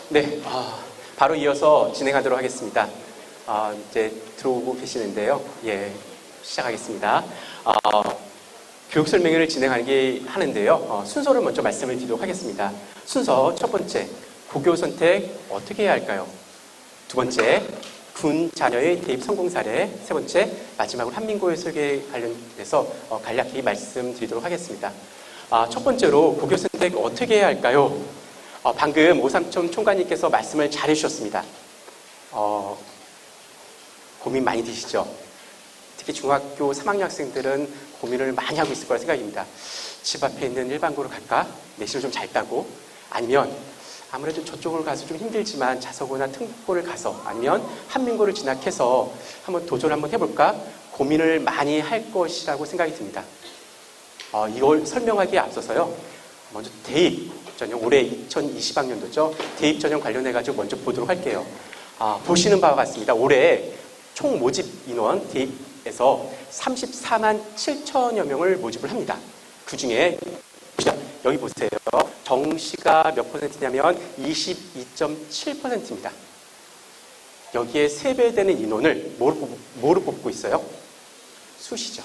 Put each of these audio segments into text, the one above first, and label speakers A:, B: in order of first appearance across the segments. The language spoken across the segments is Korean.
A: 네, 바로 이어서 진행하도록 하겠습니다. 이제 들어오고 계시는데요. 예, 시작하겠습니다. 교육 설명회를 하는데요. 순서를 먼저 말씀을 드리도록 하겠습니다. 순서 첫 번째, 고교 선택 어떻게 해야 할까요? 두 번째, 군 자녀의 대입 성공 사례. 세 번째, 마지막으로 한민고의 설계에 관련해서 간략히 말씀드리도록 하겠습니다. 첫 번째로 고교 선택 어떻게 해야 할까요? 방금 오삼촌 총괄님께서 말씀을 잘 해주셨습니다. 고민 많이 되시죠? 특히 중학교 3학년 학생들은 고민을 많이 하고 있을 거라 생각입니다. 집 앞에 있는 일반고로 갈까? 내신을 좀 잘 따고, 아니면 아무래도 저쪽으로 가서 좀 힘들지만 자서고나 특목고를 가서, 아니면 한민고를 진학해서 한번 도전을 한번 해볼까? 고민을 많이 할 것이라고 생각이 듭니다. 이걸 설명하기에 앞서서요, 먼저 대입 전형, 올해 2020학년도죠. 대입 전형 관련해가지고 먼저 보도록 할게요. 보시는 바와 같습니다. 올해 총 모집 인원 대입에서 34만 7천여 명을 모집을 합니다. 그 중에 여기 보세요. 정시가 몇 퍼센트냐면 22.7%입니다. 여기에 3배 되는 인원을 뭐로 뽑고 있어요? 수시죠.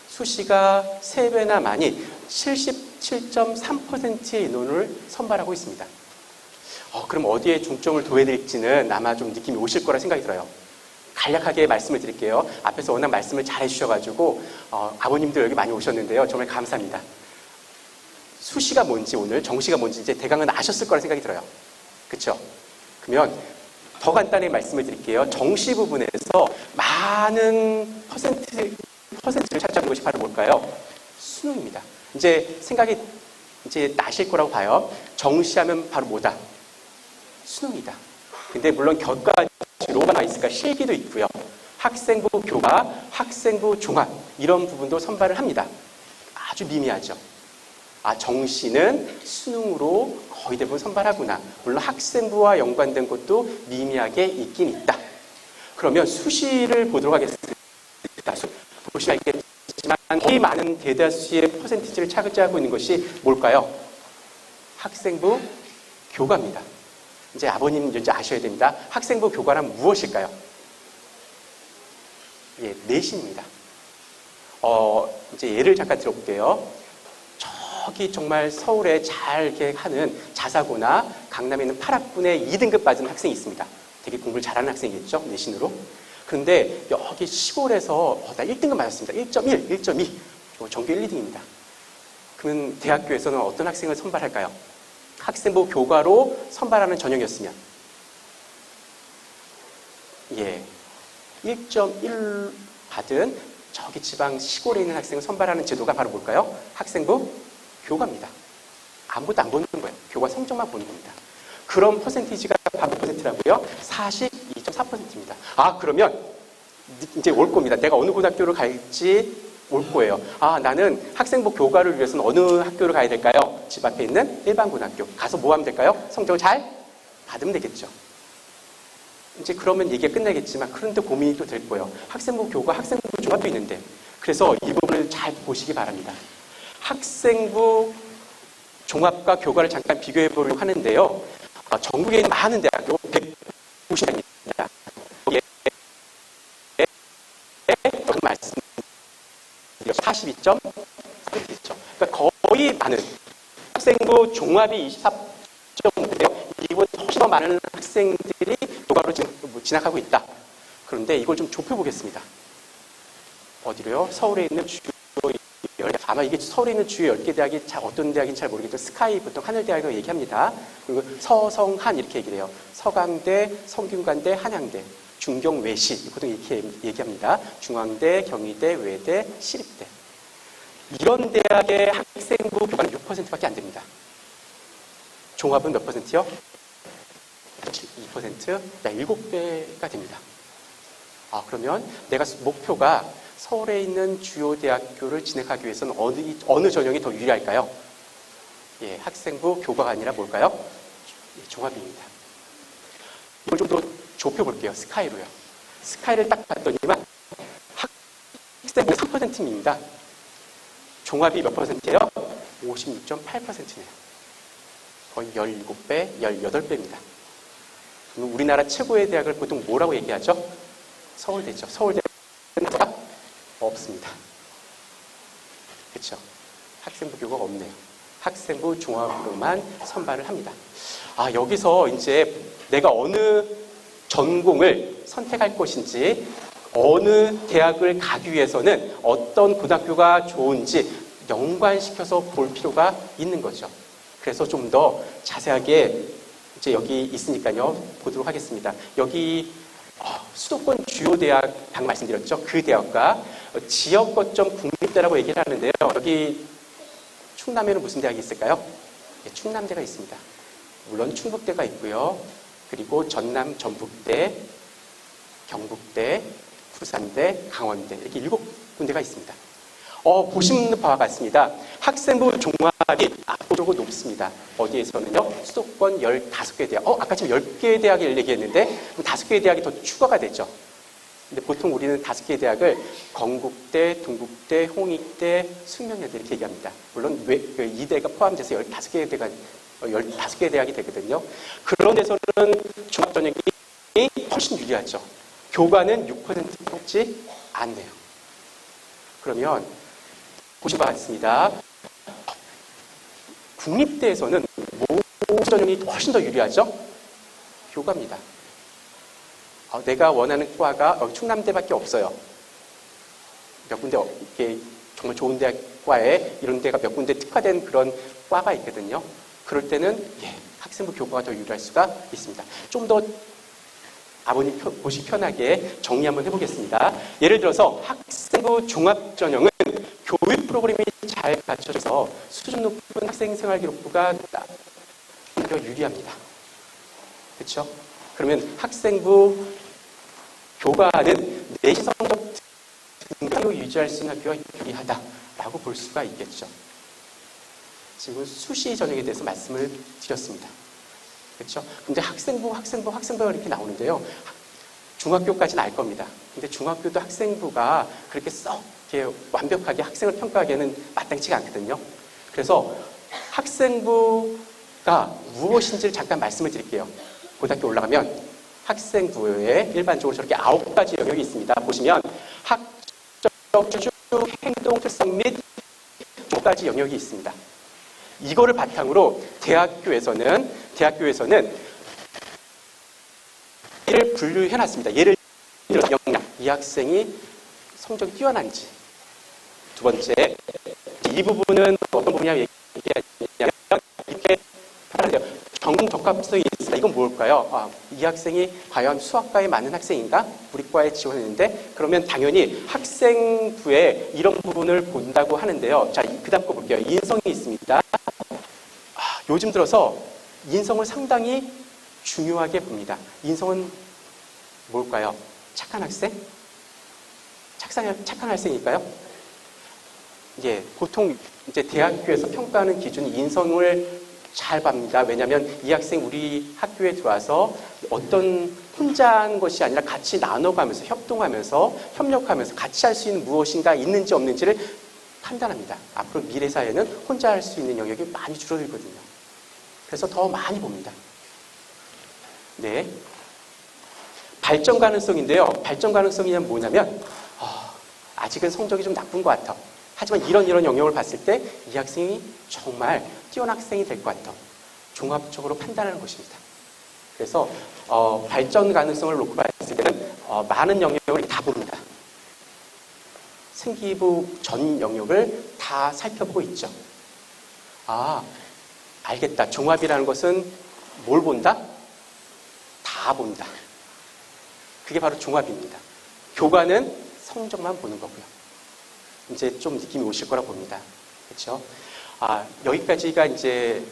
A: 수시가 3배나 많이 77.3%의 인원을 선발하고 있습니다. 그럼 어디에 중점을 둬야 될지는 아마 좀 느낌이 오실 거라 생각이 들어요. 간략하게 말씀을 드릴게요. 앞에서 워낙 말씀을 잘 해주셔가지고 아버님들 여기 많이 오셨는데요. 정말 감사합니다. 수시가 뭔지, 오늘 정시가 뭔지 이제 대강은 아셨을 거라 생각이 들어요. 그렇죠? 그러면 더 간단히 말씀을 드릴게요. 정시 부분에서 많은 퍼센트를 차지하는 것이 바로 뭘까요? 수능입니다. 이제 생각이 이제 나실 거라고 봐요. 정시하면 바로 뭐다? 수능이다. 근데 물론 곁가지로가 나와 있으니까 실기도 있고요. 학생부 교과, 학생부 종합 이런 부분도 선발을 합니다. 아주 미미하죠. 정시는 수능으로 거의 대부분 선발하구나. 물론 학생부와 연관된 것도 미미하게 있긴 있다. 그러면 수시를 보도록 하겠습니다. 보시면 알겠지만 거의 많은 대다수의 퍼센티지를 차지하고 있는 것이 뭘까요? 학생부 교과입니다. 이제 아버님 이제 아셔야 됩니다. 학생부 교과란 무엇일까요? 예, 내신입니다. 이제 예를 잠깐 들어볼게요. 저기 정말 서울에 잘 이렇게 하는 자사고나 강남에 있는 8학군에 2등급 받은 학생이 있습니다. 되게 공부를 잘하는 학생이겠죠? 내신으로. 그런데 여기 시골에서 나 1등급 맞았습니다. 1.1, 1.2. 전교 1, 2등입니다. 그러면 대학교에서는 어떤 학생을 선발할까요? 학생부 교과로 선발하는 전형이었으면 1.1 받은 저기 지방 시골에 있는 학생을 선발하는 제도가 바로 뭘까요? 학생부 교과입니다. 아무것도 안 보는 거예요. 교과 성적만 보는 겁니다. 그런 퍼센티지가 바로 몇 퍼센트라고요? 42.4%입니다. 그러면 이제 올 겁니다. 내가 어느 고등학교를 갈지 올 거예요. 나는 학생부 교과를 위해서는 어느 학교를 가야 될까요? 집 앞에 있는 일반 고등학교. 가서 뭐 하면 될까요? 성적을 잘 받으면 되겠죠. 이제 그러면 얘기가 끝나겠지만 그런데 고민이 또 될 거예요. 학생부 교과, 학생부 종합도 있는데. 그래서 이 부분을 잘 보시기 바랍니다. 학생부 종합과 교과를 잠깐 비교해 보려고 하는데요. 전국에 있는 많은 대학교 190입니다. 여기에 말씀드려 42.3%죠. 그러니까 거의 많은 학생부 종합이 24.5인데요. 이보다 훨씬 더 많은 학생들이 교과로 진학하고 있다. 그런데 이걸 좀 좁혀보겠습니다. 어디로요? 서울에 있는 주요 아마 이게 서울에 있는 주요 10개 대학이 어떤 대학인지 잘 모르겠지만 스카이 보통 하늘대학을 얘기합니다. 그리고 서성한 이렇게 얘기를 해요. 서강대, 성균관대, 한양대, 중경외시 보통 이렇게 얘기합니다. 중앙대, 경희대, 외대, 시립대. 이런 대학의 학생부 교과는 6%밖에 안 됩니다. 종합은 몇 퍼센트요? 2%? 7배가 됩니다. 그러면 내가 목표가 서울에 있는 주요 대학교를 진학하기 위해서는 어느 전형이 더 유리할까요? 학생부 교과가 아니라 뭘까요? 종합입니다. 이걸 좀 더 좁혀볼게요. 스카이로요. 스카이를 딱 봤더니만 학생부 3%입니다. 종합이 몇 퍼센트예요? 56.8%네요. 거의 17배, 18배입니다. 우리나라 최고의 대학을 보통 뭐라고 얘기하죠? 서울대죠. 서울대가 없습니다. 그렇죠? 학생부 교과가 없네요. 학생부 종합으로만 선발을 합니다. 여기서 이제 내가 어느 전공을 선택할 것인지, 어느 대학을 가기 위해서는 어떤 고등학교가 좋은지 연관시켜서 볼 필요가 있는 거죠. 그래서 좀 더 자세하게 이제 여기 있으니까요, 보도록 하겠습니다. 여기 수도권 주요 대학 방금 말씀드렸죠. 그 대학과 지역 거점 국립대라고 얘기를 하는데요. 여기 충남에는 무슨 대학이 있을까요? 네, 충남대가 있습니다. 물론 충북대가 있고요. 그리고 전남, 전북대, 경북대, 부산대, 강원대 이렇게 7군데가 있습니다. 보시는 바와 같습니다. 학생부 종합이 압도적으로 높습니다. 어디에서는요? 수도권 15개 대학. 아까 지금 10개의 대학을 얘기했는데 5개의 대학이 더 추가가 됐죠. 근데 보통 우리는 5개의 대학을 건국대, 동국대, 홍익대, 숙명여대 이렇게 얘기합니다. 물론 이 대가 포함돼서 15개의 대학이 되거든요. 그런 데서는 종합전형이 훨씬 유리하죠. 교과는 6% 넘지 않네요. 그러면 보시면 같습니다. 국립대에서는 뭐 전형이 훨씬 더 유리하죠? 교과입니다. 내가 원하는 과가 충남대밖에 없어요. 몇 군데 이게 정말 좋은 대학과에 이런 데가 몇 군데 특화된 그런 과가 있거든요. 그럴 때는 학생부 교과가 더 유리할 수가 있습니다. 좀 더 아버님 보시 편하게 정리 한번 해보겠습니다. 예를 들어서 학생부 종합전형은 교육 프로그램이 잘 갖춰져서 수준 높은 학생생활기록부가 더 유리합니다. 그렇죠? 그러면 학생부 교과는 내신 성적 등급을 유지할 수 있는 학교가 유리하다라고 볼 수가 있겠죠. 지금 수시 전형에 대해서 말씀을 드렸습니다. 그렇죠? 근데 학생부가 이렇게 나오는데요. 중학교까지는 알 겁니다. 근데 중학교도 학생부가 그렇게 썩 이렇게 완벽하게 학생을 평가하기에는 마땅치가 않거든요. 그래서 학생부가 무엇인지를 잠깐 말씀을 드릴게요. 고등학교 올라가면 학생부에 일반적으로 저렇게 9가지 영역이 있습니다. 보시면 학적, 주주, 행동, 특성 및 5가지 영역이 있습니다. 이거를 바탕으로 대학교에서는 이를 분류해놨습니다. 예를 들어 역량, 이 학생이 성적이 뛰어난지. 두 번째, 이 부분은 어떤 부분이냐면 이렇게 하는데요. 전공 적합성이 있다. 이건 뭘까요? 이 학생이 과연 수학과에 맞는 학생인가? 우리 과에 지원했는데 그러면 당연히 학생부에 이런 부분을 본다고 하는데요. 자, 그 다음 거 볼게요. 인성이 있습니다. 요즘 들어서 인성을 상당히 중요하게 봅니다. 인성은 뭘까요? 착한 학생? 착한 학생일까요? 보통 이제 대학교에서 평가하는 기준이 인성을 잘 봅니다. 왜냐하면 이 학생 우리 학교에 들어와서 어떤 혼자 하는 것이 아니라 같이 나눠가면서 협동하면서 협력하면서 같이 할 수 있는 무엇인가 있는지 없는지를 판단합니다. 앞으로 미래 사회는 혼자 할 수 있는 영역이 많이 줄어들거든요. 그래서 더 많이 봅니다. 네. 발전 가능성인데요. 발전 가능성이 뭐냐면 아직은 성적이 좀 나쁜 것 같아. 하지만 이런 영역을 봤을 때 이 학생이 정말 뛰어난 학생이 될 것 같아. 종합적으로 판단하는 것입니다. 그래서 발전 가능성을 놓고 봤을 때는 많은 영역을 다 봅니다. 생기부 전 영역을 다 살펴보고 있죠. 알겠다. 종합이라는 것은 뭘 본다? 다 본다. 그게 바로 종합입니다. 교과는 성적만 보는 거고요. 이제 좀 느낌이 오실 거라 봅니다. 그렇죠? 여기까지가 이제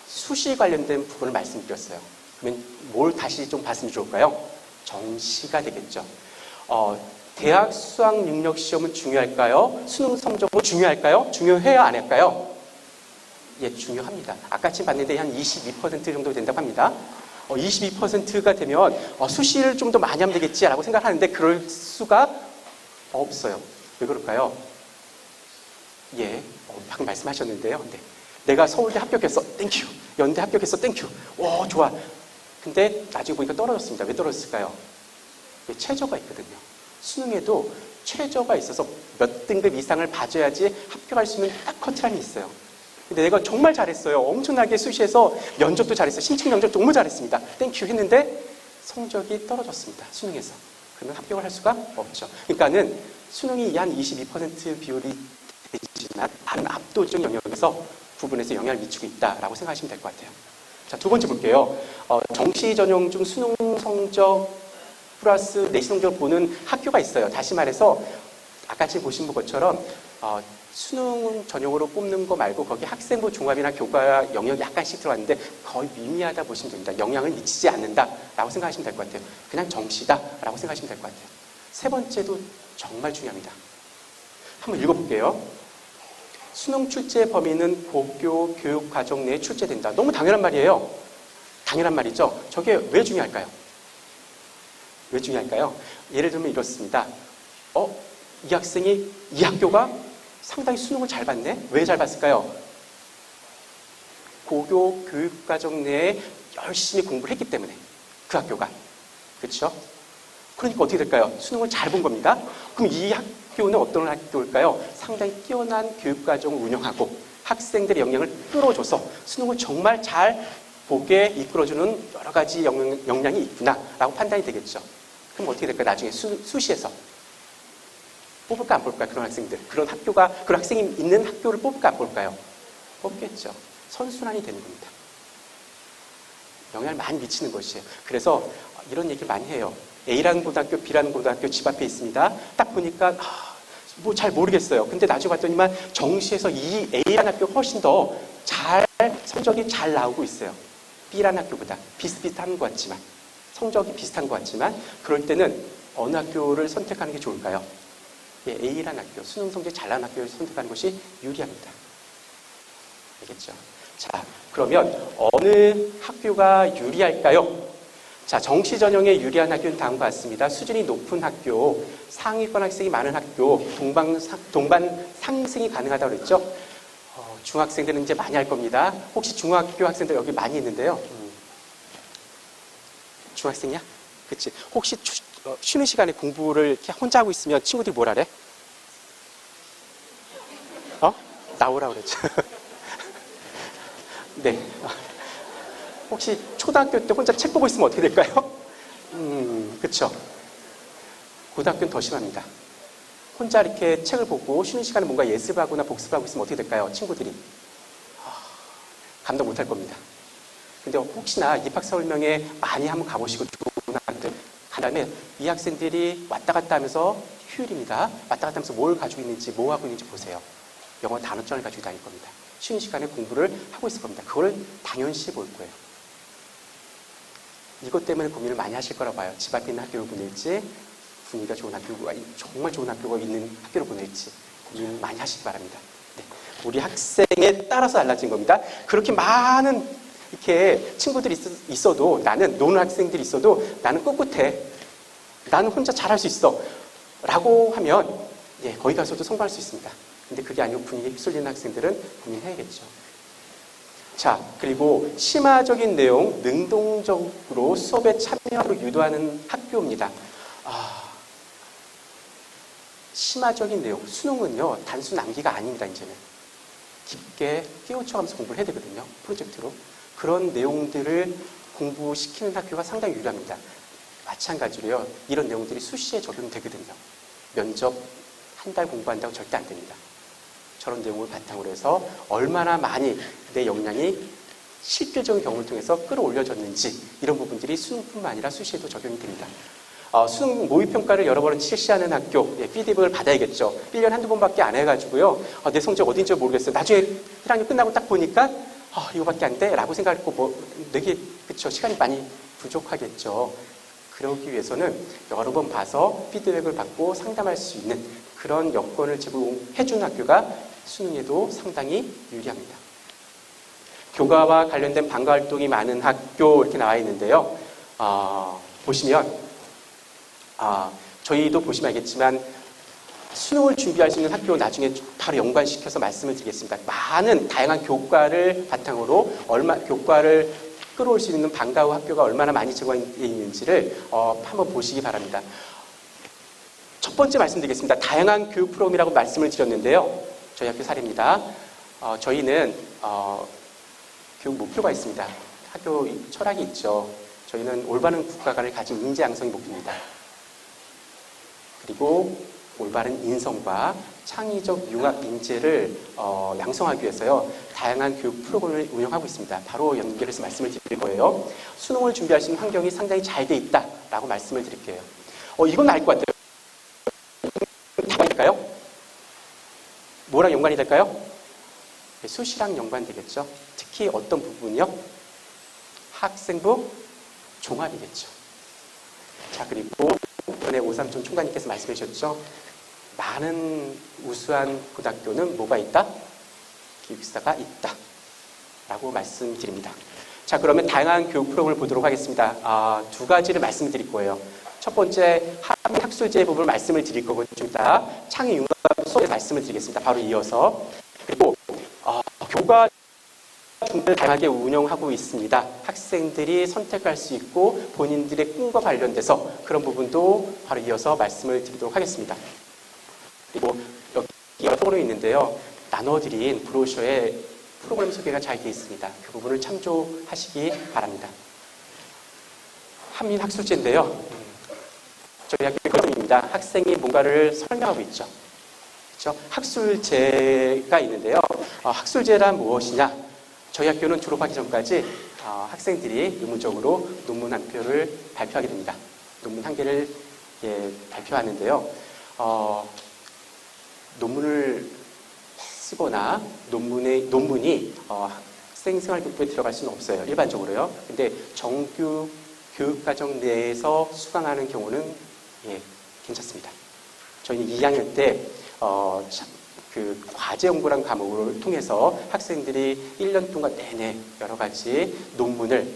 A: 수시 관련된 부분을 말씀드렸어요. 그러면 뭘 다시 좀 봤으면 좋을까요? 정시가 되겠죠. 대학 수학 능력 시험은 중요할까요? 수능 성적은 중요할까요? 중요해요? 안 할까요? 예, 중요합니다. 아까 지금 봤는데 한 22% 정도 된다고 합니다. 22%가 되면 수시를 좀 더 많이 하면 되겠지라고 생각하는데 그럴 수가 없어요. 왜 그럴까요? 예, 방금 말씀하셨는데요. 네. 내가 서울대 합격했어. 땡큐. 연대 합격했어. 땡큐. 오, 좋아. 근데 나중에 보니까 떨어졌습니다. 왜 떨어졌을까요? 최저가 있거든요. 수능에도 최저가 있어서 몇 등급 이상을 봐줘야지 합격할 수 있는 딱 커트라인이 있어요. 근데 내가 정말 잘했어요. 엄청나게 수시에서 면접도 잘했어요. 신청 면접 정말 잘했습니다. 땡큐 했는데 성적이 떨어졌습니다. 수능에서. 그러면 합격을 할 수가 없죠. 그러니까는 수능이 한 22% 비율이 되지만 다른 압도적 영역에서 부분에서 영향을 미치고 있다라고 생각하시면 될 것 같아요. 자, 두 번째 볼게요. 정시 전형 중 수능 성적 플러스 내신 성적을 보는 학교가 있어요. 다시 말해서 아까 지금 보신 것처럼 수능 전형으로 뽑는 거 말고 거기 학생부 종합이나 교과 영역이 약간씩 들어왔는데 거의 미미하다 보시면 됩니다. 영향을 미치지 않는다라고 생각하시면 될 것 같아요. 그냥 정시다라고 생각하시면 될 것 같아요. 세 번째도 정말 중요합니다. 한번 읽어볼게요. 수능 출제 범위는 고교 교육과정 내에 출제된다. 너무 당연한 말이에요. 당연한 말이죠. 저게 왜 중요할까요? 왜 중요할까요? 예를 들면 이렇습니다. 이 학생이 이 학교가 상당히 수능을 잘 봤네? 왜 잘 봤을까요? 고교 교육과정 내에 열심히 공부를 했기 때문에 그 학교가. 그렇죠? 그러니까 어떻게 될까요? 수능을 잘 본 겁니다. 그럼 이 학교는 어떤 학교일까요? 상당히 뛰어난 교육과정을 운영하고 학생들의 역량을 끌어줘서 수능을 정말 잘 보게 이끌어주는 여러 가지 역량이 있구나라고 판단이 되겠죠. 그럼 어떻게 될까요? 나중에 수시에서 뽑을까 안 뽑을까요? 그런 학생들. 그런 학생이 있는 학교를 뽑을까 안 뽑을까요? 뽑겠죠. 선순환이 되는 겁니다. 영향을 많이 미치는 것이에요. 그래서 이런 얘기를 많이 해요. A라는 고등학교, B라는 고등학교 집 앞에 있습니다. 딱 보니까 뭐 잘 모르겠어요. 근데 나중에 봤더니만 정시에서 이 A라는 학교가 훨씬 더 성적이 잘 나오고 있어요. B라는 학교보다 비슷비슷한 것 같지만 성적이 비슷한 것 같지만 그럴 때는 어느 학교를 선택하는 게 좋을까요? A라는 학교, 수능 성적이 잘 나온 학교를 선택하는 것이 유리합니다. 알겠죠? 자, 그러면 어느 학교가 유리할까요? 자, 정시 전형에 유리한 학교는 다음과 같습니다. 수준이 높은 학교, 상위권 학생이 많은 학교, 동반 상승이 가능하다고 그랬죠? 중학생들은 이제 많이 할 겁니다. 혹시 중학교 학생들 여기 많이 있는데요. 중학생이야? 그치? 혹시 쉬는 시간에 공부를 이렇게 혼자 하고 있으면 친구들이 뭐라 그래? 나오라고 그랬죠. 네. 혹시 초등학교 때 혼자 책 보고 있으면 어떻게 될까요? 그쵸. 고등학교는 더 심합니다. 혼자 이렇게 책을 보고 쉬는 시간에 뭔가 예습하거나 복습하고 있으면 어떻게 될까요? 친구들이. 감당 못할 겁니다. 근데 혹시나 입학설명회 많이 한번 가보시고 좋은 학생들 간 다음에 이 학생들이 왔다 갔다 하면서 휴일입니다. 왔다 갔다 하면서 뭘 가지고 있는지 뭐 하고 있는지 보세요. 영어 단어장을 가지고 다닐 겁니다. 쉬는 시간에 공부를 하고 있을 겁니다. 그걸 당연시 볼 거예요. 이것 때문에 고민을 많이 하실 거라고 봐요. 집 앞에 있는 학교를 보낼지 분위기가 좋은 학교가 정말 좋은 학교가 있는 학교를 보낼지 고민 많이 하시기 바랍니다. 네. 우리 학생에 따라서 달라진 겁니다. 그렇게 많은 이렇게 친구들이 있어도 나는 노는 학생들이 있어도 나는 꿋꿋해. 나는 혼자 잘할 수 있어. 라고 하면 거기 가서도 성공할 수 있습니다. 근데 그게 아니고 분위기에 휩쓸리는 학생들은 고민해야겠죠. 자, 그리고 심화적인 내용, 능동적으로 수업에 참여하도록 유도하는 학교입니다. 심화적인 내용, 수능은요, 단순 암기가 아닙니다, 이제는. 깊게 끼워쳐가면서 공부를 해야 되거든요, 프로젝트로. 그런 내용들을 공부시키는 학교가 상당히 유리합니다. 마찬가지로요, 이런 내용들이 수시에 적용되거든요. 면접 한 달 공부한다고 절대 안 됩니다. 저런 내용을 바탕으로 해서 얼마나 많이 내 역량이 실질적인 경험을 통해서 끌어올려졌는지 이런 부분들이 수능뿐만 아니라 수시에도 적용이 됩니다. 수능 모의평가를 여러 번 실시하는 학교, 피드백을 받아야겠죠. 1년에 한두 번밖에 안 해가지고요. 내 성적 어딘지 모르겠어요. 나중에 1학년 끝나고 딱 보니까 이거밖에 안 돼? 라고 생각했고 되게 그쵸, 시간이 많이 부족하겠죠. 그러기 위해서는 여러 번 봐서 피드백을 받고 상담할 수 있는 그런 여건을 제공해주는 학교가 수능에도 상당히 유리합니다. 교과와 관련된 방과 활동이 많은 학교 이렇게 나와 있는데요. 보시면 저희도 보시면 알겠지만 수능을 준비할 수 있는 학교 나중에 바로 연관시켜서 말씀을 드리겠습니다. 많은 다양한 교과를 바탕으로 교과를 끌어올 수 있는 방과 후 학교가 얼마나 많이 제공되어 있는지를 한번 보시기 바랍니다. 첫 번째 말씀드리겠습니다. 다양한 교육 프로그램이라고 말씀을 드렸는데요. 저희 학교 사례입니다. 저희는 교육 목표가 있습니다. 학교 철학이 있죠. 저희는 올바른 국가관을 가진 인재 양성이 목표입니다. 그리고 올바른 인성과 창의적 융합 인재를 양성하기 위해서요. 다양한 교육 프로그램을 운영하고 있습니다. 바로 연결해서 말씀을 드릴 거예요. 수능을 준비하시는 환경이 상당히 잘 돼 있다라고 말씀을 드릴게요. 이건 알 것 같아요. 답일까요? 뭐랑 연관이 될까요? 수시랑 연관되겠죠. 특히 어떤 부분이요? 학생부 종합이겠죠. 자, 그리고 이번에 오삼촌 총괄님께서 말씀해 주셨죠. 많은 우수한 고등학교는 뭐가 있다? 기숙사가 있다. 라고 말씀드립니다. 자, 그러면 다양한 교육 프로그램을 보도록 하겠습니다. 두 가지를 말씀드릴 거예요. 첫 번째, 학술제 부분을 말씀을 드릴 거고, 좀 이따 창의융합 수업에 말씀을 드리겠습니다. 바로 이어서. 그리고 교과 중을 다양하게 운영하고 있습니다. 학생들이 선택할 수 있고 본인들의 꿈과 관련돼서 그런 부분도 바로 이어서 말씀을 드리도록 하겠습니다. 그리고 여기 여러 프로그램이 있는데요. 나눠드린 브로셔에 프로그램 소개가 잘 되어 있습니다. 그 부분을 참조하시기 바랍니다. 한민학술제인데요. 저희 학교의 프로그램입니다. 학생이 뭔가를 설명하고 있죠. 그렇죠? 학술제가 있는데요. 학술제란 무엇이냐? 저희 학교는 졸업하기 전까지 학생들이 의무적으로 논문 한 표를 발표하게 됩니다. 논문 한 개를 발표하는데요. 논문을 쓰거나 논문이 학생 생활교육부에 들어갈 수는 없어요. 일반적으로요. 근데 정규 교육과정 내에서 수강하는 경우는 괜찮습니다. 저희는 2학년 때 그 과제 연구란 과목을 통해서 학생들이 1년 동안 내내 여러 가지 논문을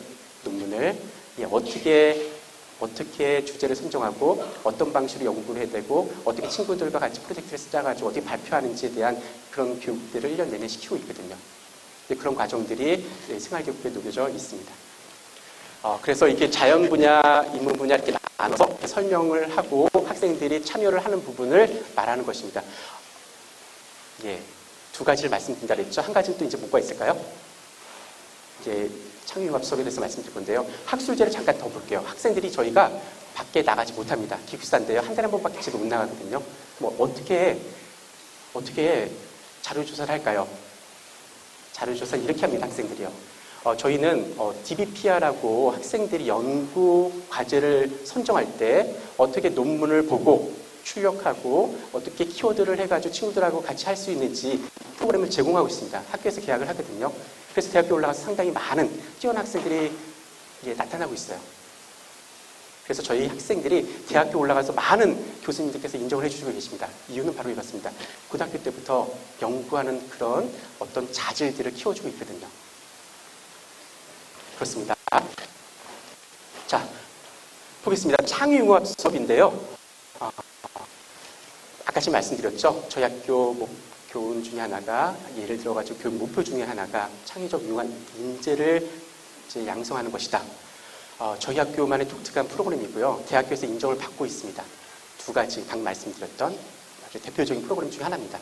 A: 어떻게 주제를 선정하고 어떤 방식으로 연구를 해야 되고 어떻게 친구들과 같이 프로젝트를 짜가지고 어떻게 발표하는지에 대한 그런 교육들을 1년 내내 시키고 있거든요. 그런 과정들이 생활교육부에 녹여져 있습니다. 그래서 이렇게 자연 분야, 인문 분야 이렇게 나눠서 설명을 하고 학생들이 참여를 하는 부분을 말하는 것입니다. 두 가지를 말씀드린다 그랬죠. 한 가지는 또 이제 뭐가 있을까요? 창의융합 수업에 대해서 말씀드릴 건데요. 학술제를 잠깐 더 볼게요. 학생들이 저희가 밖에 나가지 못합니다. 기숙사인데요. 한 달에 한 번밖에 집에 못 나가거든요. 어떻게 자료조사를 할까요? 자료조사를 이렇게 합니다. 학생들이요. 저희는 DBPR하고 학생들이 연구 과제를 선정할 때 어떻게 논문을 보고 출력하고 어떻게 키워드를 해가지고 친구들하고 같이 할 수 있는지 프로그램을 제공하고 있습니다. 학교에서 계약을 하거든요. 그래서 대학교 올라가서 상당히 많은 뛰어난 학생들이 나타나고 있어요. 그래서 저희 학생들이 대학교 올라가서 많은 교수님들께서 인정을 해주시고 계십니다. 이유는 바로 이렇습니다. 고등학교 때부터 연구하는 그런 어떤 자질들을 키워주고 있거든요. 그렇습니다. 자, 보겠습니다. 창의융합 수업인데요. 아까 지금 말씀드렸죠. 저희 학교 교훈 중에 하나가 예를 들어가지고 교육 목표 중에 하나가 창의적 융합 인재를 양성하는 것이다. 저희 학교만의 독특한 프로그램이고요. 대학교에서 인정을 받고 있습니다. 두 가지 방금 말씀드렸던 아주 대표적인 프로그램 중에 하나입니다.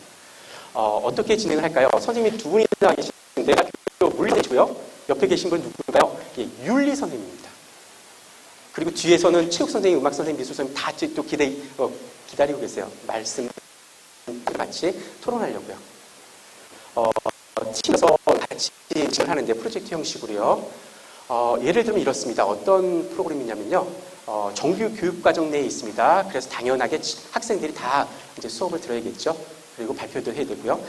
A: 어떻게 진행을 할까요? 선생님이 두 분이 나와 계시는데 학교 물리대시고요. 옆에 계신 분 누굴까요? 윤리 선생님입니다. 그리고 뒤에서는 체육 선생님, 음악 선생님, 미술 선생님 다 또 기다리고 계세요. 말씀 같이 토론하려고요. 팀에서 같이 진행을 하는데 프로젝트 형식으로요. 예를 들면 이렇습니다. 어떤 프로그램이냐면요. 정규 교육과정 내에 있습니다. 그래서 당연하게 학생들이 다 이제 수업을 들어야겠죠. 그리고 발표도 해야 되고요.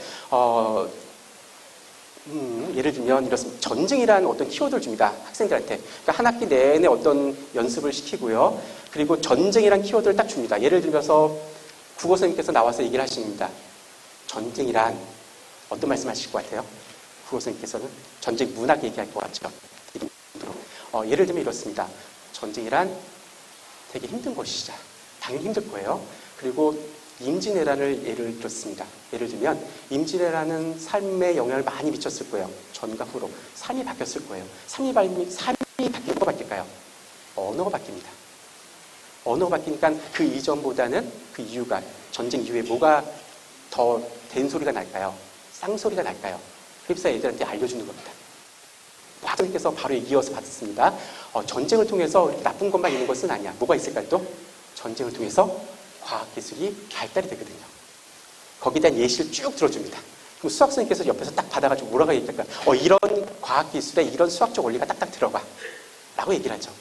A: 예를 들면 이렇습니다. 전쟁이라는 어떤 키워드를 줍니다. 학생들한테. 그러니까 한 학기 내내 어떤 연습을 시키고요. 그리고 전쟁이라는 키워드를 딱 줍니다. 예를 들면서 국어 선생님께서 나와서 얘기를 하십니다. 전쟁이란 어떤 말씀 하실 것 같아요? 국어 선생님께서는 전쟁 문학 얘기할 것 같죠. 예를 들면 이렇습니다. 전쟁이란 되게 힘든 것이자 당연히 힘들 거예요. 그리고 임진왜란을 예를 들었습니다. 예를 들면 임진왜란은 삶에 영향을 많이 미쳤을 거예요. 전과 후로 삶이 바뀌었을 거예요. 삶이 뭐가 바뀔까요? 언어가 바뀝니다. 언어가 바뀌니까 그 이전보다는 그 이유가 전쟁 이후에 뭐가 더 된소리가 날까요? 쌍소리가 날까요? 그래서 애들한테 알려주는 겁니다. 화장님께서 바로 이어서 받았습니다. 전쟁을 통해서 이렇게 나쁜 것만 있는 것은 아니야. 뭐가 있을까요? 또 전쟁을 통해서 과학기술이 발달이 되거든요. 거기에 대한 예시를 쭉 들어줍니다. 그럼 수학 선생님께서 옆에서 딱 받아가지고 뭐라고 얘기할까요? 이런 과학기술에 이런 수학적 원리가 딱딱 들어가 라고 얘기를 하죠.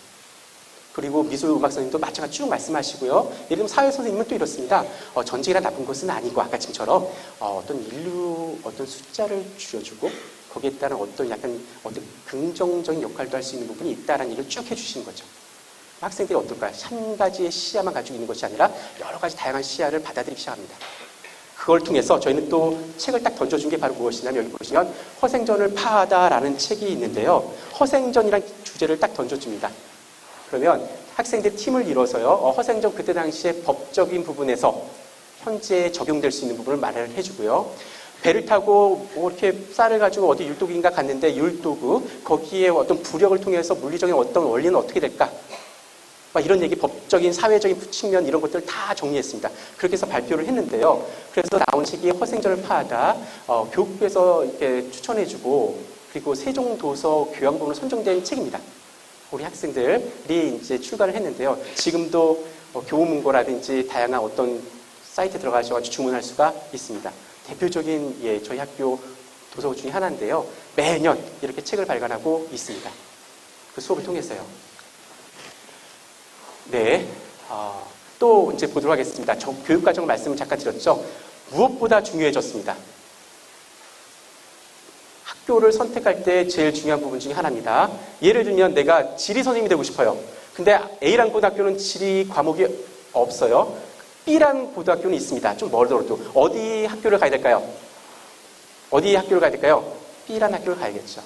A: 그리고 미술음악 선생님도 마찬가지로 쭉 말씀하시고요. 예를 들면 사회 선생님은 또 이렇습니다. 전쟁이란 나쁜 것은 아니고 아까 지금처럼 어떤 인류 어떤 숫자를 줄여주고 거기에 따른 어떤 긍정적인 역할도 할 수 있는 부분이 있다라는 얘기를 쭉 해주시는 거죠. 학생들이 어떨까요? 한 가지의 시야만 가지고 있는 것이 아니라 여러 가지 다양한 시야를 받아들이기 시작합니다. 그걸 통해서 저희는 또 책을 딱 던져준 게 바로 무엇이냐면 여기 보시면 허생전을 파하다라는 책이 있는데요. 허생전이라는 주제를 딱 던져줍니다. 그러면 학생들 팀을 이뤄서요. 허생전 그때 당시에 법적인 부분에서 현재 적용될 수 있는 부분을 말을 해주고요. 배를 타고 이렇게 쌀을 가지고 어디 율도기인가 갔는데 율도구 거기에 어떤 부력을 통해서 물리적인 어떤 원리는 어떻게 될까? 막 이런 얘기, 법적인 사회적인 측면 이런 것들을 다 정리했습니다. 그렇게 해서 발표를 했는데요. 그래서 나온 책이 허생전을 파하다. 교육부에서 이렇게 추천해주고 그리고 세종도서 교양본으로 선정된 책입니다. 우리 학생들이 이제 출간을 했는데요. 지금도 교우문고라든지 다양한 어떤 사이트에 들어가셔서 주문할 수가 있습니다. 대표적인 저희 학교 도서 중에 하나인데요. 매년 이렇게 책을 발간하고 있습니다. 그 수업을 통해서요. 네, 또 이제 보도록 하겠습니다. 저 교육과정 말씀을 잠깐 드렸죠. 무엇보다 중요해졌습니다. 학교를 선택할 때 제일 중요한 부분 중에 하나입니다. 예를 들면 내가 지리 선생님이 되고 싶어요. 근데 A라는 고등학교는 지리 과목이 없어요. B라는 고등학교는 있습니다. 좀 멀더라도. 어디 학교를 가야 될까요? 어디 학교를 가야 될까요? B라는 학교를 가야겠죠.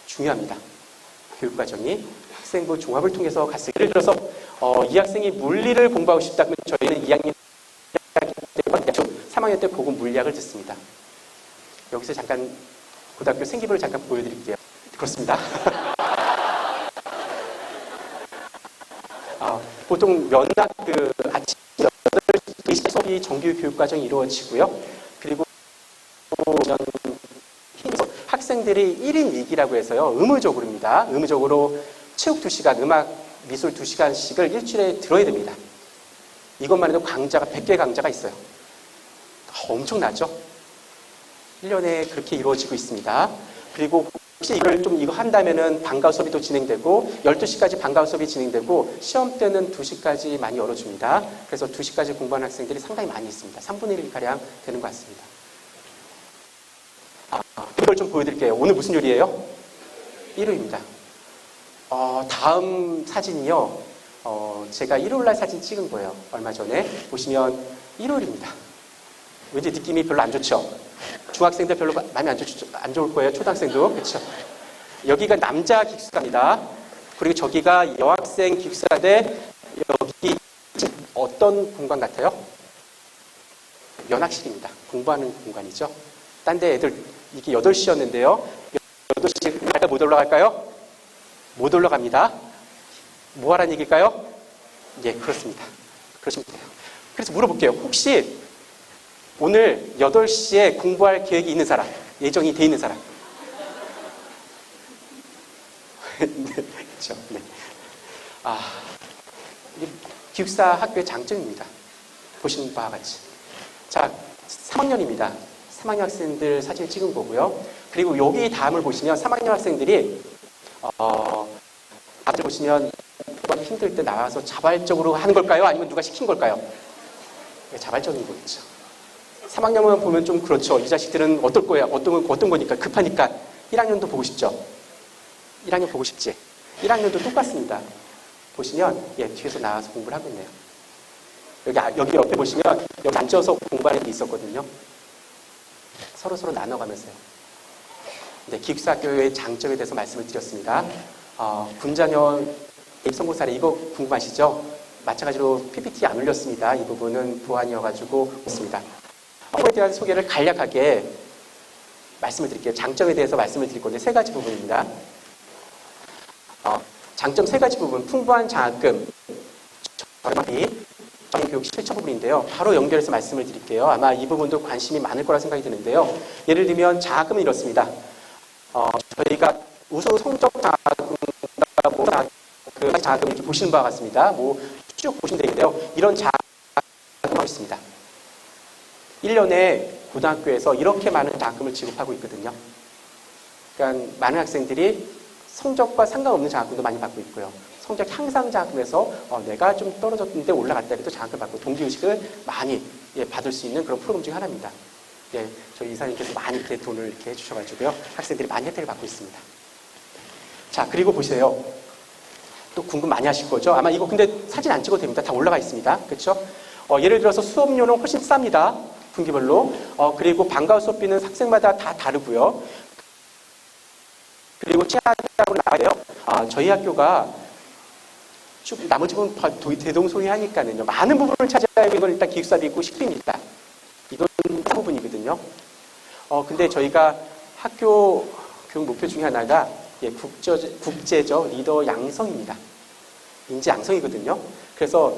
A: 중요합니다. 교육과정이 학생부 종합을 통해서 갔을 때 예를 들어서 이 학생이 물리를 공부하고 싶다 그러면 저희는 2학년 때 3학년 때 고급 물리학을 듣습니다. 여기서 잠깐 고등학교 생기부를 잠깐 보여드릴게요. 그렇습니다. 보통 면학 아침 8시 수업이 정규 교육과정이 이루어지고요. 그리고 학생들이 1인 2기라고 해서요. 의무적으로입니다. 의무적으로 체육 2시간, 음악, 미술 2시간씩을 일주일에 들어야 됩니다. 이것만 해도 강좌가 100개 강좌가 있어요. 엄청나죠? 1년에 그렇게 이루어지고 있습니다. 그리고 혹시 이거 한다면은 방과후 수업이 또 진행되고 12시까지 방과후 수업이 진행되고 시험 때는 2시까지 많이 열어줍니다. 그래서 2시까지 공부하는 학생들이 상당히 많이 있습니다. 3분의 1가량 되는 것 같습니다. 이걸 좀 보여드릴게요. 오늘 무슨 요리예요? 일요일입니다. 다음 사진이요. 제가 일요일날 사진 찍은 거예요. 얼마 전에. 보시면 일요일입니다. 왠지 느낌이 별로 안 좋죠? 중학생들 별로 많이 안 좋을 거예요. 초등학생도. 그렇죠? 여기가 남자 기숙사입니다. 그리고 저기가 여학생 기숙사인데 여기 어떤 공간 같아요? 연학실입니다. 공부하는 공간이죠. 딴 데 애들 이게 8시였는데요. 8시 갈까 못 올라갈까요? 못 올라갑니다. 뭐 하라는 얘기일까요? 예, 그렇습니다. 그러시면 돼요. 그래서 물어볼게요. 혹시 오늘 8시에 공부할 계획이 있는 사람, 예정이 돼 있는 사람? 그렇죠. 네. 기숙사 학교의 장점입니다. 보시는 바와 같이. 자, 3학년입니다. 3학년 학생들 사진 찍은 거고요. 그리고 여기 다음을 보시면 3학년 학생들이 앞에 보시면 힘들 때 나와서 자발적으로 하는 걸까요? 아니면 누가 시킨 걸까요? 자발적인 거겠죠. 3학년만 보면 좀 그렇죠. 이 자식들은 어떨 거야? 어떤 거니까 급하니까 1학년도 보고 싶죠. 1학년 보고 싶지. 1학년도 똑같습니다. 보시면 뒤에서 나와서 공부를 하고 있네요. 여기 옆에 보시면 여기 앉아서 공부하는 게 있었거든요. 서로 나눠가면서요. 네, 기숙사 학교의 장점에 대해서 말씀을 드렸습니다. 군자녀 입성고 사례 이거 궁금하시죠? 마찬가지로 PPT 안 올렸습니다. 이 부분은 보안이어가지고 있습니다. 학교에 대한 소개를 간략하게 말씀을 드릴게요. 장점에 대해서 말씀을 드릴 건데 3가지 부분입니다. 장점 세 가지 부분, 풍부한 장학금, 저렴하기, 교육 실천 부분인데요. 바로 연결해서 말씀을 드릴게요. 아마 이 부분도 관심이 많을 거라 생각이 드는데요. 예를 들면 장학금은 이렇습니다. 저희가 우수 성적 장학금과 그 장학금을 이렇게 보시는 바와 같습니다. 쭉 보시면 되는데요. 이런 장학금이 있습니다. 1년에 고등학교에서 이렇게 많은 장학금을 지급하고 있거든요. 그러니까 많은 학생들이 성적과 상관없는 장학금도 많이 받고 있고요. 성적 향상 장학금에서 내가 좀 떨어졌는데 올라갔다 해도 장학금을 받고 동기의식을 많이 받을 수 있는 그런 프로그램 중 하나입니다. 저희 이사님께서 많이 이렇게 돈을 이렇게 해주셔가지고요. 학생들이 많이 혜택을 받고 있습니다. 자, 그리고 보세요. 또 궁금 많이 하실 거죠? 아마 이거 근데 사진 안 찍어도 됩니다. 다 올라가 있습니다. 그렇죠? 예를 들어서 수업료는 훨씬 쌉니다. 분기별로. 그리고 방과 후 수업비는 학생마다 다 다르고요. 그리고 치아하고 나와요. 저희 학교가 쭉 나머지 부분 대동소이하니까는요. 많은 부분을 찾아야 이건 일단 기숙사비고 식비입니다. 이건 한 부분이거든요. 근데 저희가 학교 교육 목표 중에 하나가 국제적 리더 양성입니다. 인재 양성이거든요. 그래서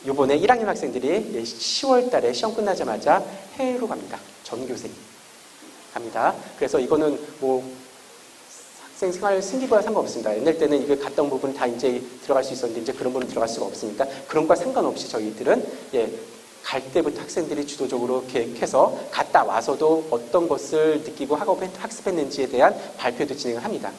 A: 이번에 1학년 학생들이 10월 달에 시험 끝나자마자 해외로 갑니다. 전교생이 갑니다. 그래서 이거는 학생 생활 승기와 상관없습니다. 옛날 때는 이게 갔다 온 부분 다 이제 들어갈 수 있었는데 이제 그런 부분 들어갈 수가 없으니까 그런 것과 상관없이 저희들은 갈 때부터 학생들이 주도적으로 계획해서 갔다 와서도 어떤 것을 느끼고 학습했는지에 대한 발표도 진행을 합니다.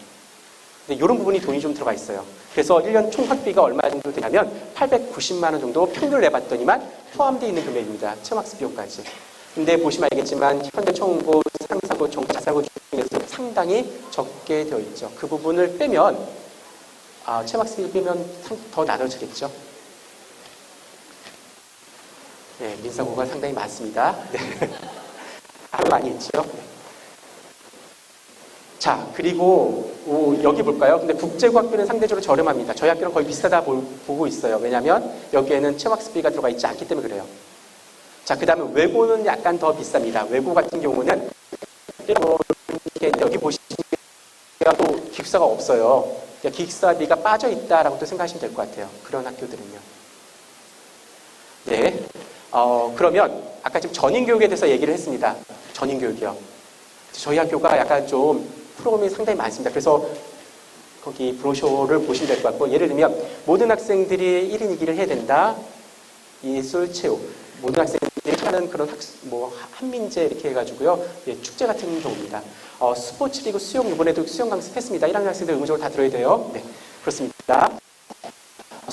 A: 근데 이런 부분이 돈이 좀 들어가 있어요. 그래서 1년 총 학비가 얼마 정도 되냐면 890만 원 정도 평균을 내봤더니만 포함되어 있는 금액입니다. 체험학습 비용까지. 근데 보시면 알겠지만 현대 청운고, 상사고, 자사고 중에서 상당히 적게 되어 있죠. 그 부분을 빼면 체험학습비를 빼면 더 나눠지겠죠. 민사고가 상당히 많습니다. 아주 많이 있죠. 자, 그리고 여기 볼까요? 근데 국제고 학비는 상대적으로 저렴합니다. 저희 학교는 거의 비슷하다 보고 있어요. 왜냐하면 여기에는 체험학습비가 들어가 있지 않기 때문에 그래요. 자, 그 다음에 외고는 약간 더 비쌉니다. 외고 같은 경우는 여기 보시면 또 기숙사가 없어요. 기숙사비가 빠져 있다라고 또 생각하시면 될 것 같아요. 그런 학교들은요. 그러면 아까 지금 전인교육에 대해서 얘기를 했습니다. 전인교육이요. 저희 학교가 약간 좀 프로그램이 상당히 많습니다. 그래서 거기 브로셔를 보시면 될 것 같고, 예를 들면 모든 학생들이 1인 2기를 해야 된다. 예술, 체육. 모든 학생들이 하는 그런 한민재 이렇게 해가지고요. 축제 같은 경우입니다. 스포츠리그 수영, 이번에도 수영 강습했습니다. 1학년 학생들 의무적으로 다 들어야 돼요. 네, 그렇습니다.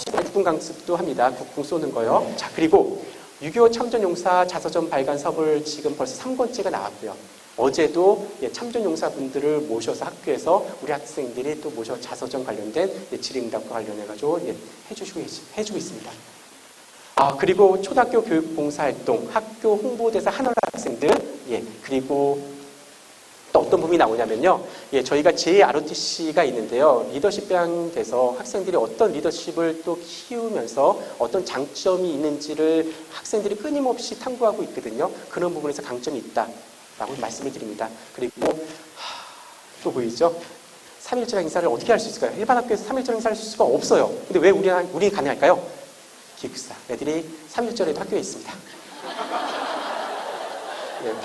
A: 국궁 강습도 합니다. 국궁 쏘는 거요. 자, 그리고 6.25 참전용사 자서전 발간 사업을 지금 벌써 3권째가 나왔고요. 어제도 참전용사분들을 모셔서 학교에서 우리 학생들이 또 모셔 자서전 관련된 질의응답과 관련해가지고 해주고 있습니다. 그리고 초등학교 교육봉사활동, 학교 홍보대사 한월 학생들, 그리고 또 어떤 부분이 나오냐면요. 저희가 JROTC가 있는데요. 리더십 배양돼서 학생들이 어떤 리더십을 또 키우면서 어떤 장점이 있는지를 학생들이 끊임없이 탐구하고 있거든요. 그런 부분에서 강점이 있다라고 말씀을 드립니다. 그리고 또 보이죠? 3.1절 행사를 어떻게 할 수 있을까요? 일반 학교에서 3.1절 행사를 할 수가 없어요. 근데 왜 우리는 가능할까요? 기숙사. 애들이 3.1절에도 학교에 있습니다.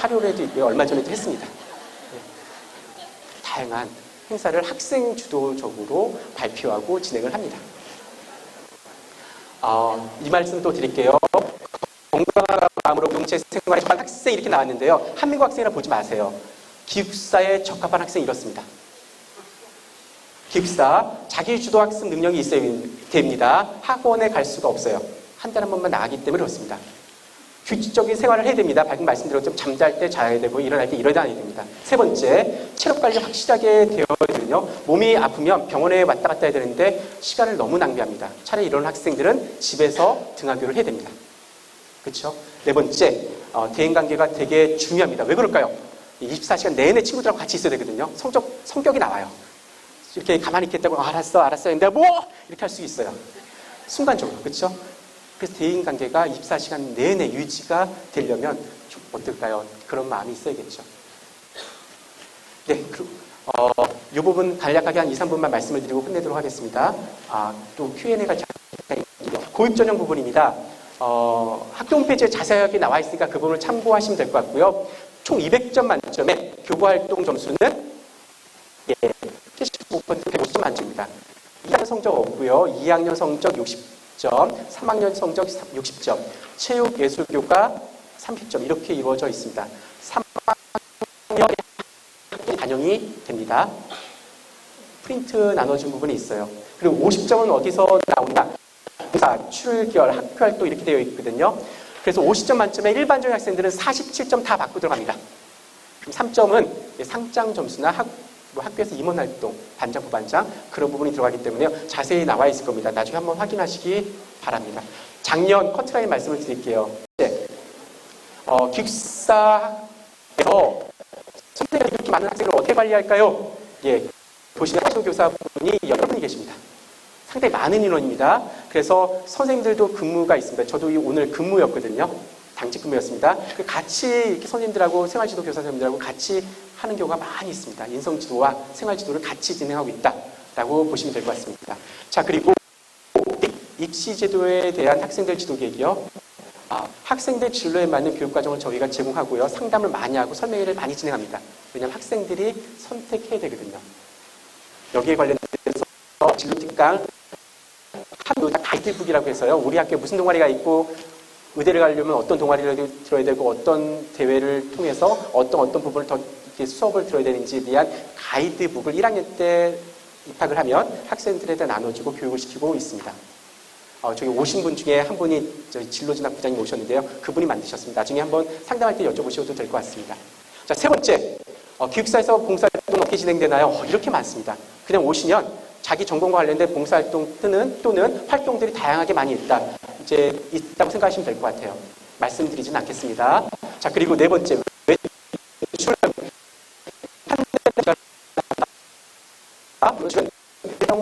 A: 8.15에도 있고요. 얼마 전에도 했습니다. 다양한 행사를 학생 주도적으로 발표하고 진행을 합니다. 이 말씀 또 드릴게요. 건강한 마음으로 공채 생활에 적합한 학생 이렇게 나왔는데요. 한민국 학생이라 보지 마세요. 기숙사에 적합한 학생이 이렇습니다. 기숙사, 자기 주도 학습 능력이 있어야 됩니다. 학원에 갈 수가 없어요. 한 달에 한 번만 나가기 때문에 그렇습니다. 규칙적인 생활을 해야 됩니다. 방금 말씀드렸지만 잠잘 때 자야 되고 일어날 때 일어나야 됩니다. 세 번째, 체력 관리 확실하게 되어야 되거든요. 몸이 아프면 병원에 왔다 갔다 해야 되는데 시간을 너무 낭비합니다. 차라리 이런 학생들은 집에서 등하교를 해야 됩니다. 그렇죠? 네 번째, 대인관계가 되게 중요합니다. 왜 그럴까요? 24시간 내내 친구들하고 같이 있어야 되거든요. 성격이 나와요. 이렇게 가만히 있겠다고 알았어 근데 이렇게 할 수 있어요. 순간적으로. 그렇죠? 그래서 대인관계가 24시간 내내 유지가 되려면 좀 어떨까요? 그런 마음이 있어야겠죠. 네, 이 부분 간략하게 한 2, 3분만 말씀을 드리고 끝내도록 하겠습니다. 또 Q&A가 고입 전형 부분입니다. 학교 홈페이지에 자세하게 나와 있으니까 그 부분을 참고하시면 될 것 같고요. 총 200점 만점에 교과활동 점수는 75% 150점 만점입니다. 2학년 성적 없고요. 2학년 성적 60점, 3학년 성적 60점, 체육, 예술, 교과 30점 이렇게 이루어져 있습니다. 3학년 반영이 됩니다. 프린트 나눠준 부분이 있어요. 그리고 50점은 어디서 나온다? 봉사, 출결, 학교활동 이렇게 되어 있거든요. 그래서 50점 만점에 일반적인 학생들은 47점 다 받고 들어갑니다. 그럼 3점은 상장 점수나 학교에서 임원활동, 반장, 부반장 그런 부분이 들어가기 때문에 자세히 나와 있을 겁니다. 나중에 한번 확인하시기 바랍니다. 작년 커트라인 말씀을 드릴게요. 기숙사에서 선생님이 이렇게 많은 학생을 어떻게 관리할까요? 보시면 교사분이 여러 분이 계십니다. 상당히 많은 인원입니다. 그래서 선생님들도 근무가 있습니다. 저도 오늘 근무였거든요. 당직 근무였습니다. 같이 이렇게 선생님들하고 생활지도 교사 선생님들하고 같이 하는 경우가 많이 있습니다. 인성지도와 생활지도를 같이 진행하고 있다라고 보시면 될 것 같습니다. 자, 그리고 입시제도에 대한 학생들 지도계획이요. 학생들 진로에 맞는 교육과정을 저희가 제공하고요. 상담을 많이 하고 설명회를 많이 진행합니다. 왜냐하면 학생들이 선택해야 되거든요. 여기에 관련해서 진로 특강 학교 가이드북이라고 해서요. 우리 학교에 무슨 동아리가 있고 의대를 가려면 어떤 동아리를 들어야 되고 어떤 대회를 통해서 어떤 부분을 더 수업을 들어야 되는지에 대한 가이드북을 1학년 때 입학을 하면 학생들에게 나눠주고 교육을 시키고 있습니다. 저기 오신 분 중에 한 분이 저희 진로진학 부장님 오셨는데요. 그분이 만드셨습니다. 나중에 한번 상담할 때 여쭤보셔도 될 것 같습니다. 자, 세 번째, 기숙사에서 봉사활동 어떻게 진행되나요? 이렇게 많습니다. 그냥 오시면 자기 전공과 관련된 봉사활동 또는 활동들이 다양하게 많이 있다고 생각하시면 될 것 같아요. 말씀드리진 않겠습니다. 자, 그리고 네 번째, 외출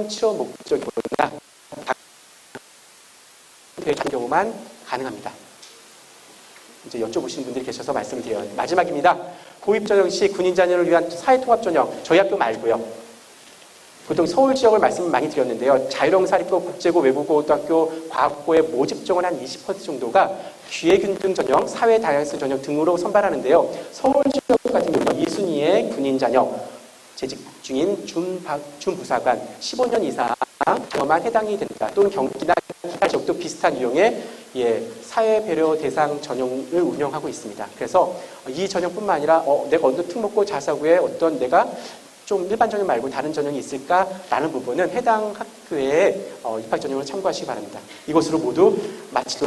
A: 치료 목적이 뭐냐? 경우만 가능합니다. 이제 여쭤보시는 분들이 계셔서 말씀을 드려요. 마지막입니다. 고입 전형 시 군인 자녀를 위한 사회통합 전형, 저희 학교 말고요. 보통 서울 지역을 말씀을 많이 드렸는데요. 자율형사립고, 국제고, 외국어고등학교, 과학고의 모집 정원 한 20% 정도가 기회균등 전형, 사회 다양성 전형 등으로 선발하는데요. 서울 지역 같은 경우 2순위의 군인 자녀, 재직 중인 준부사관 15년 이상 경험만 해당이 된다. 또는 경기나 기타 지역도 비슷한 유형의 사회 배려 대상 전형을 운영하고 있습니다. 그래서 이 전형뿐만 아니라 내가 어느 특목고 자사고에 어떤 내가 좀 일반 전형 말고 다른 전형이 있을까라는 부분은 해당 학교의 입학 전형을 참고하시기 바랍니다. 이것으로 모두 마치도록